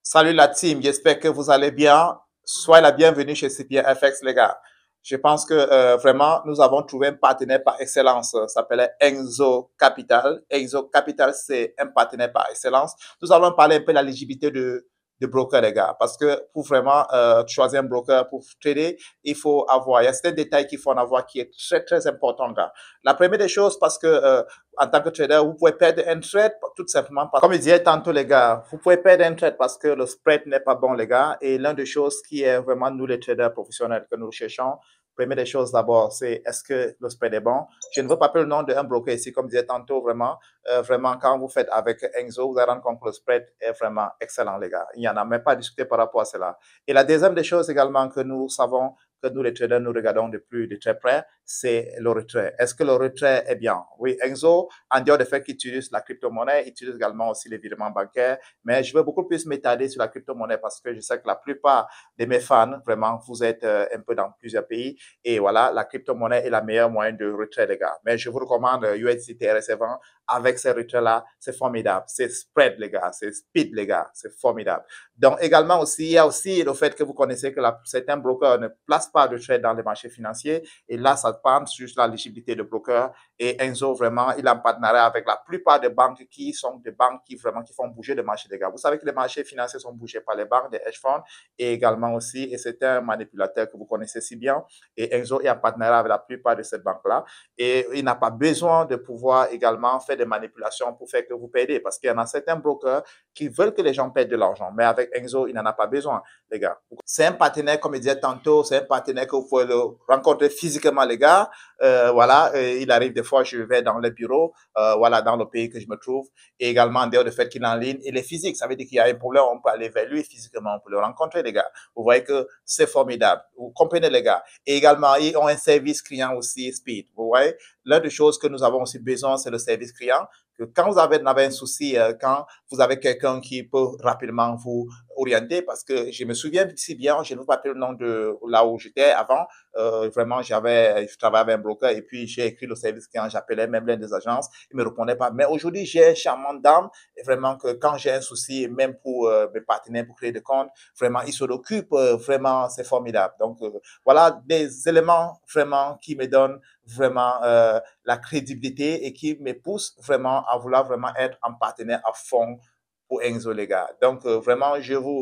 Salut la team, j'espère que vous allez bien. Soyez la bienvenue chez CPI FX, les gars. Je pense que vraiment, nous avons trouvé un partenaire par excellence. Ça s'appelait Enzo Capital. Enzo Capital, c'est un partenaire par excellence. Nous allons parler un peu de l'éligibilité de broker, les gars. Parce que pour vraiment choisir un broker pour trader, il y a certains détails qu'il faut en avoir qui est très, très important, gars. La première des choses, parce que en tant que trader, vous pouvez perdre un trade tout simplement. Comme je disais tantôt, les gars, vous pouvez perdre un trade parce que le spread n'est pas bon, les gars. Et l'une des choses qui est vraiment nous, les traders professionnels, que nous cherchons, première des choses d'abord, c'est est-ce que le spread est bon? Je ne veux pas appeler le nom d'un broker ici, comme je disais tantôt, vraiment, quand vous faites avec Enzo, vous allez rendre compte que le spread est vraiment excellent, les gars. Il n'y en a même pas à discuter par rapport à cela. Et la deuxième des choses également que nous savons, que nous, les traders, nous regardons de très près, c'est le retrait. Est-ce que le retrait est bien? Oui, Enzo, en dehors du fait qu'il utilise la crypto-monnaie, il utilise également aussi les virements bancaires. Mais je veux beaucoup plus m'étaler sur la crypto-monnaie parce que je sais que la plupart de mes fans, vraiment, vous êtes un peu dans plusieurs pays. Et voilà, la crypto-monnaie est la meilleure moyen de retrait, les gars. Mais je vous recommande USDT RS20 avec ces retraits-là. C'est formidable. C'est spread, les gars. C'est speed, les gars. C'est formidable. Donc, également aussi, il y a aussi le fait que vous connaissez que certains brokers ne placent pas de trade dans les marchés financiers. Et là, ça dépend juste de la légibilité de broker. Et Enzo, vraiment, il a un partenariat avec la plupart des banques qui sont des banques qui vraiment qui font bouger le marché, les gars. Vous savez que les marchés financiers sont bougés par les banques, des hedge funds et également aussi, et c'est un manipulateur que vous connaissez si bien. Et Enzo est en partenariat avec la plupart de ces banques-là. Et il n'a pas besoin de pouvoir également faire des manipulations pour faire que vous perdez parce qu'il y en a certains brokers qui veulent que les gens perdent de l'argent. Mais avec Enzo, il n'en a pas besoin, les gars. C'est un partenaire, comme je disais tantôt, c'est un partenaire que vous pouvez le rencontrer physiquement, les gars. Voilà, il arrive des fois, je vais dans le bureau, voilà, dans le pays que je me trouve, et également en dehors du fait qu'il est en ligne, il est physique. Ça veut dire qu'il y a un problème, on peut aller vers lui physiquement, on peut le rencontrer, les gars. Vous voyez que c'est formidable. Vous comprenez, les gars. Et également, ils ont un service client aussi speed. Vous voyez, l'une des choses que nous avons aussi besoin, c'est le service client. Que quand vous avez un souci, quand vous avez quelqu'un qui peut rapidement vous orienter, parce que je me souviens si bien, je ne vous pas le nom de là où j'étais avant, vraiment, je travaillais avec un broker et puis j'ai écrit le service client, j'appelais même l'une des agences, il me répondait pas. Mais aujourd'hui, j'ai un charmant dame et vraiment que quand j'ai un souci, même pour mes partenaires pour créer des comptes, vraiment, il se l'occupe, vraiment, c'est formidable. Donc, voilà des éléments vraiment qui me donnent vraiment la crédibilité et qui me poussent vraiment à vouloir vraiment être un partenaire à fond pour Enzo, les gars. Donc, vraiment,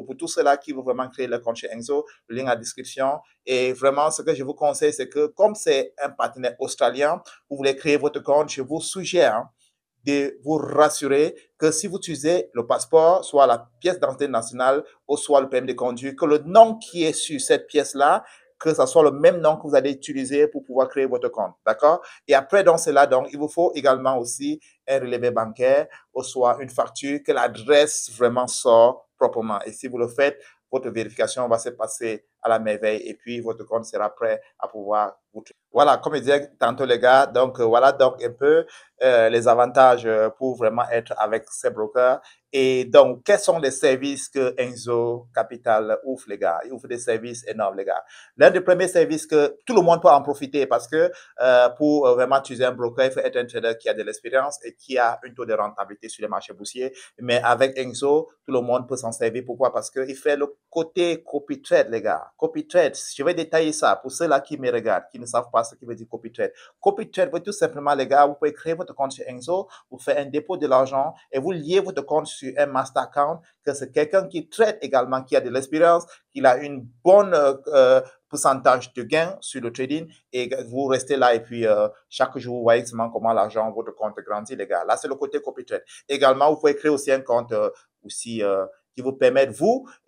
pour tous ceux-là qui veulent vraiment créer leur compte chez Enzo, le lien à la description. Et vraiment, ce que je vous conseille, c'est que comme c'est un partenaire australien, vous voulez créer votre compte, je vous suggère de vous rassurer que si vous utilisez le passeport, soit la pièce d'identité nationale ou soit le permis de conduire, que le nom qui est sur cette pièce-là, que ce soit le même nom que vous allez utiliser pour pouvoir créer votre compte. D'accord? Et après, dans cela, donc, il vous faut également aussi un relevé bancaire ou soit une facture que l'adresse vraiment sort proprement. Et si vous le faites, votre vérification va se passer à la merveille et puis votre compte sera prêt à pouvoir vous. Voilà, comme je disais tantôt les gars, donc voilà donc un peu les avantages pour vraiment être avec ces brokers. Et donc, quels sont les services que Enzo Capital ouvre, les gars? Il ouvre des services énormes, les gars. L'un des premiers services que tout le monde peut en profiter parce que pour vraiment utiliser un broker, il faut être un trader qui a de l'expérience et qui a un taux de rentabilité sur les marchés boursiers. Mais avec Enzo, tout le monde peut s'en servir. Pourquoi? Parce qu'il fait le côté copy trade, les gars. Copy trade, je vais détailler ça pour ceux-là qui me regardent, qui ne savent pas ce qui veut dire copy trade. Copy trade veut tout simplement, les gars, vous pouvez créer votre compte sur Enzo, vous faites un dépôt de l'argent et vous liez votre compte sur un master account, que c'est quelqu'un qui traite également, qui a de l'expérience, qui a une bonne pourcentage de gains sur le trading et vous restez là et puis chaque jour, vous voyez exactement comment l'argent, votre compte grandit, les gars. Là, c'est le côté copy trade. Également, vous pouvez créer aussi un compte aussi qui vous permettent,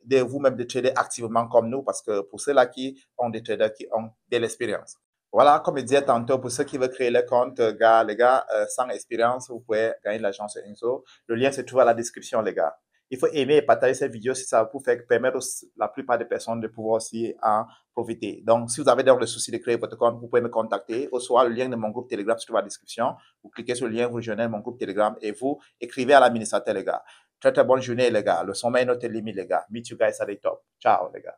de vous-même de trader activement comme nous, parce que pour ceux-là qui ont des traders qui ont de l'expérience. Voilà, comme je disais tantôt, pour ceux qui veulent créer le compte, les gars, sans expérience, vous pouvez gagner de l'argent sur Inso. Le lien se trouve à la description, les gars. Il faut aimer et partager cette vidéo si ça vous permettre la plupart des personnes de pouvoir aussi en profiter. Donc, si vous avez donc le souci de créer votre compte, vous pouvez me contacter, ou soit le lien de mon groupe Telegram se trouve à la description. Vous cliquez sur le lien, vous rejoignez mon groupe Telegram et vous écrivez à l'administrateur, les gars. Très, très bonne journée, les gars. Le sommet est notre limite, les gars. Meet you guys at the top. Ciao, les gars.